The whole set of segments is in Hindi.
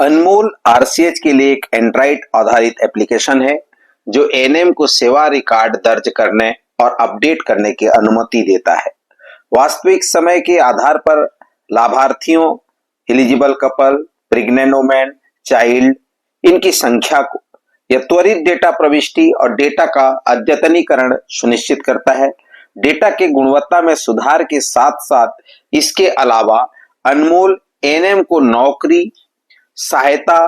अनमोल आरसीएच के लिए एक एंड्रॉइड आधारित एप्लीकेशन है जो एएनएम को सेवा रिकॉर्ड दर्ज करने और अपडेट करने की अनुमति देता है। वास्तविक समय के आधार पर लाभार्थियों, eligible couple, pregnant women, child, इनकी संख्या को यह त्वरित डेटा प्रविष्टि और डेटा का अद्यतनीकरण सुनिश्चित करता है। डेटा के गुणवत्ता में सुधार के साथ साथ इसके अलावा अनमोल एएनएम को नौकरी, सहायता,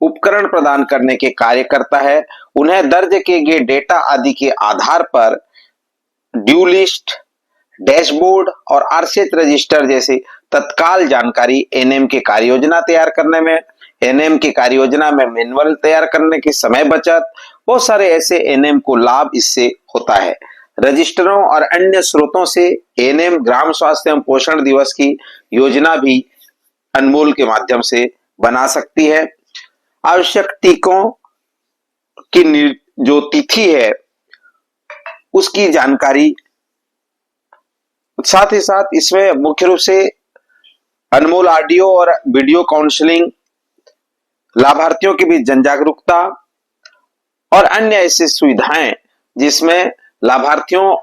उपकरण प्रदान करने के कार्य करता है। उन्हें दर्ज किए गए डेटा आदि के आधार पर ड्यू लिस्ट, डैशबोर्ड और आरसीएच रजिस्टर जैसे तत्काल जानकारी एएनएम के कार्य योजना तैयार करने में, एएनएम की कार्य योजना में मैनुअल तैयार करने की समय बचत, बहुत सारे ऐसे एएनएम को लाभ इससे होता है। रजिस्टरों और अन्य स्रोतों से एएनएम ग्राम स्वास्थ्य एवं पोषण दिवस की योजना भी अनमोल के माध्यम से बना सकती है। आवश्यक टीकों की जो तिथि है उसकी जानकारी, साथ ही साथ इसमें मुख्य रूप से अनमोल ऑडियो और वीडियो काउंसलिंग, लाभार्थियों के बीच जन जागरूकता और अन्य ऐसी सुविधाएं जिसमें लाभार्थियों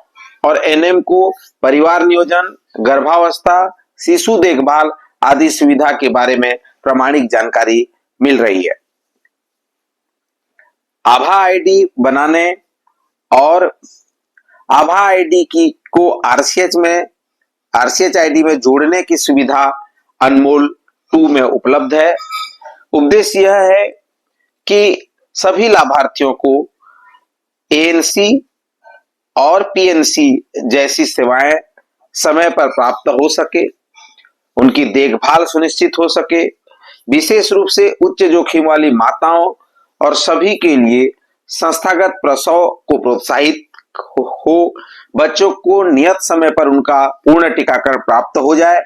और एएनएम को परिवार नियोजन, गर्भावस्था, शिशु देखभाल आदि सुविधा के बारे में प्रामाणिक जानकारी मिल रही है। आभा आईडी बनाने और आभा आईडी को आरसीएच आईडी में जोड़ने की सुविधा अनमोल 2 में उपलब्ध है। उद्देश्य यह है कि सभी लाभार्थियों को एएनसी और पीएनसी जैसी सेवाएं समय पर प्राप्त हो सके, उनकी देखभाल सुनिश्चित हो सके। विशेष रूप से उच्च जोखिम वाली माताओं और सभी के लिए संस्थागत प्रसव को प्रोत्साहित हो, बच्चों को नियत समय पर उनका पूर्ण टीकाकरण प्राप्त हो जाए।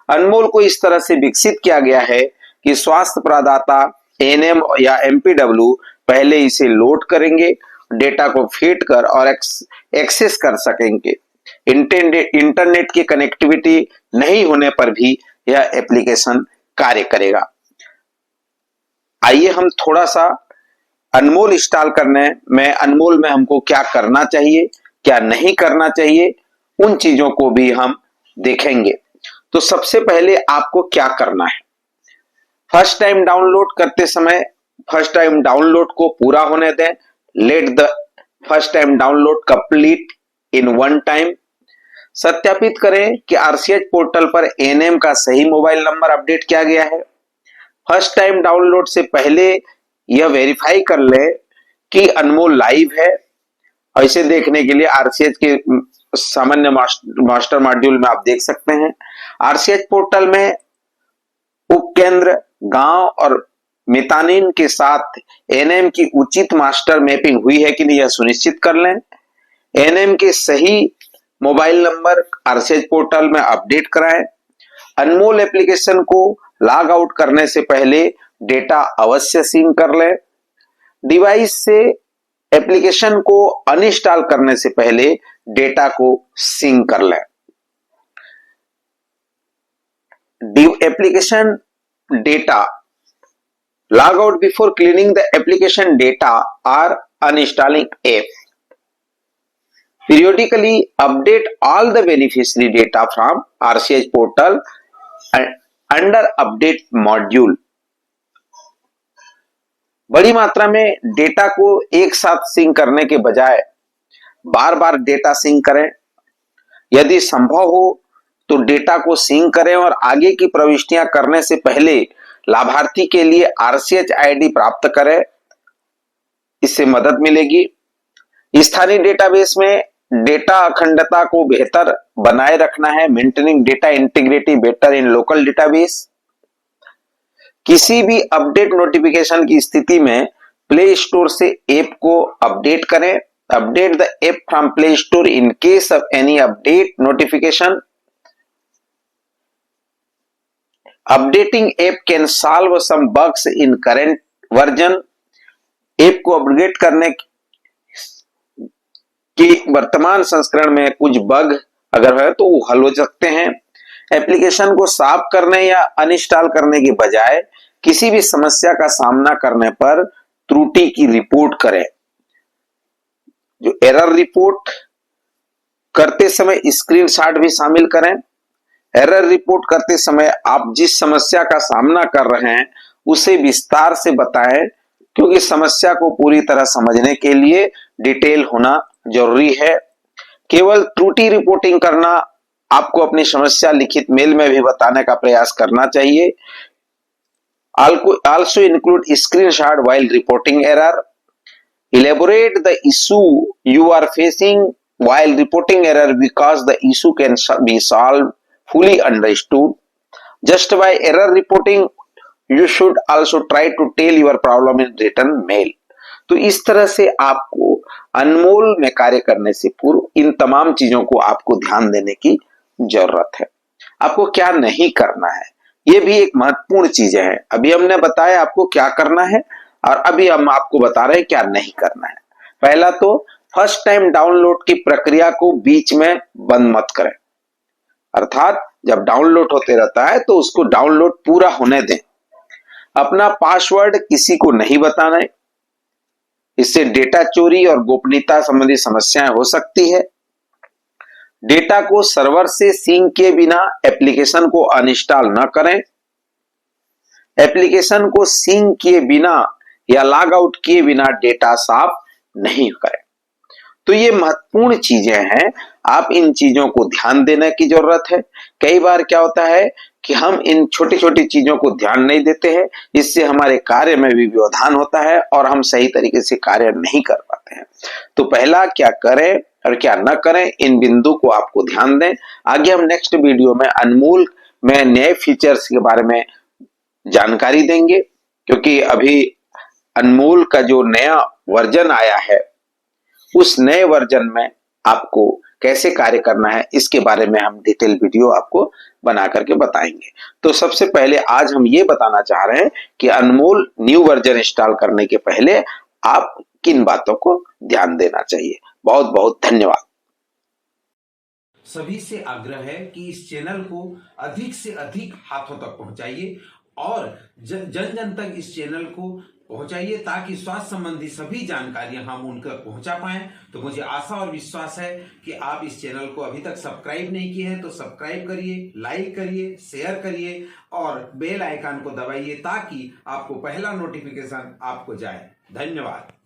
अनमोल को इस तरह से विकसित किया गया है कि स्वास्थ्य प्रदाता एएनएम या एमपीडब्ल्यू पहले इसे लोड करेंगे, डेटा को फीड कर और एक्सेस कर सकेंगे। इंटरनेट की कनेक्टिविटी नहीं होने पर भी यह एप्लीकेशन कार्य करेगा। आइए हम थोड़ा सा अनमोल इंस्टॉल करने में अनमोल में हमको क्या करना चाहिए, क्या नहीं करना चाहिए, उन चीजों को भी हम देखेंगे। तो सबसे पहले आपको क्या करना है, फर्स्ट टाइम डाउनलोड करते समय फर्स्ट टाइम डाउनलोड को पूरा होने दें। Let the first time download complete in one time. सत्यापित करें कि आरसीएच पोर्टल पर एएनएम का सही मोबाइल नंबर अपडेट किया गया है। फर्स्ट टाइम डाउनलोड से पहले यह वेरीफाई कर ले कि अनमोल लाइव है। ऐसे देखने के लिए आरसीएच के सामान्य मास्टर मॉड्यूल में आप देख सकते हैं। आरसीएच पोर्टल में उपकेंद्र, गांव और मितानिन के साथ एएनएम की उचित मास्टर मैपिंग हुई है कि नहीं यह सुनिश्चित कर लें। एएनएम के सही मोबाइल नंबर आरसीएच पोर्टल में अपडेट कराएं। अनमोल एप्लीकेशन को लॉग आउट करने से पहले डेटा अवश्य सिंक कर लें। डिवाइस से एप्लीकेशन को अनइंस्टॉल करने से पहले डेटा को सिंक कर लें। Application data log out before cleaning the application data or uninstalling app. Periodically update all the beneficiary data from RCH portal and under update module. बड़ी मात्रा में डेटा को एक साथ सिंक करने के बजाय बार बार डेटा सिंक करें। यदि संभव हो तो डेटा को सिंक करें और आगे की प्रविष्टियां करने से पहले लाभार्थी के लिए आरसीएच आईडी प्राप्त करें, इससे मदद मिलेगी। स्थानीय डेटाबेस में डेटा अखंडता को बेहतर बनाए रखना है। Maintaining data integrity better in local database. किसी भी अपडेट नोटिफिकेशन की स्थिति में प्ले स्टोर से ऐप को अपडेट करें। Update the app from play store in case of any update notification. Updating app can solve some bugs in current version. App को अपडेट करने की वर्तमान संस्करण में कुछ बग अगर है तो वो हल हो सकते हैं। एप्लीकेशन को साफ करने या अनइंस्टॉल करने के बजाय किसी भी समस्या का सामना करने पर त्रुटि की रिपोर्ट करें। जो एरर रिपोर्ट करते समय स्क्रीनशॉट भी शामिल करें। एरर रिपोर्ट करते समय आप जिस समस्या का सामना कर रहे हैं उसे विस्तार से बताएं, क्योंकि समस्या को पूरी तरह समझने के लिए डिटेल होना जरूरी है। केवल त्रुटि रिपोर्टिंग करना, आपको अपनी समस्या लिखित मेल में भी बताने का प्रयास करना चाहिए। Also include screenshot while reporting error. Elaborate the issue you are facing while reporting error because the issue can be solved fully understood. Just by error reporting, you should also try to tell your problem in written mail. तो इस तरह से आपको अनमोल में कार्य करने से पूर्व इन तमाम चीजों को आपको ध्यान देने की जरूरत है। आपको क्या नहीं करना है, ये भी एक महत्वपूर्ण चीजें हैं। अभी हमने बताया आपको क्या करना है और अभी हम आपको बता रहे हैं क्या नहीं करना है। पहला तो फर्स्ट टाइम डाउनलोड की प्रक्रिया को बीच में बंद मत करें, अर्थात जब डाउनलोड होते रहता है तो उसको डाउनलोड पूरा होने दें। अपना पासवर्ड किसी को नहीं बताना है, इससे डेटा चोरी और गोपनीयता संबंधी समस्याएं हो सकती है। डेटा को सर्वर से सिंक किए बिना एप्लीकेशन को अनइंस्टॉल न करें। एप्लीकेशन को सिंक किए बिना या लॉग आउट किए बिना डेटा साफ नहीं करें। तो ये महत्वपूर्ण चीजें हैं, आप इन चीजों को ध्यान देने की जरूरत है। कई बार क्या होता है कि हम इन छोटी छोटी चीजों को ध्यान नहीं देते हैं, इससे हमारे कार्य में भी व्यवधान होता है और हम सही तरीके से कार्य नहीं कर पाते हैं। तो पहला क्या करें और क्या न करें, इन बिंदु को आपको ध्यान दें। आगे हम नेक्स्ट वीडियो में अनमोल में नए फीचर्स के बारे में जानकारी देंगे, क्योंकि अभी अनमोल का जो नया वर्जन आया है उस नए वर्जन में आपको कैसे कार्य करना है इसके बारे में हम डिटेल वीडियो आपको बना करके बताएंगे। तो सबसे पहले आज हम ये बताना चाह रहे हैं कि अनमोल न्यू वर्जन इंस्टॉल करने के पहले आप किन बातों को ध्यान देना चाहिए। बहुत बहुत धन्यवाद। सभी से आग्रह है कि इस चैनल को अधिक से अधिक हाथों तक पहुंचाइए और जन जन तक इस चैनल को पहुंचाइए, ताकि स्वास्थ्य संबंधी सभी जानकारियां हम उन तक पहुंचा पाएं। तो मुझे आशा और विश्वास है कि आप इस चैनल को अभी तक सब्सक्राइब नहीं किए हैं तो सब्सक्राइब करिए, लाइक करिए, शेयर करिए और बेल आइकन को दबाइए, ताकि आपको पहला नोटिफिकेशन आपको जाए। धन्यवाद।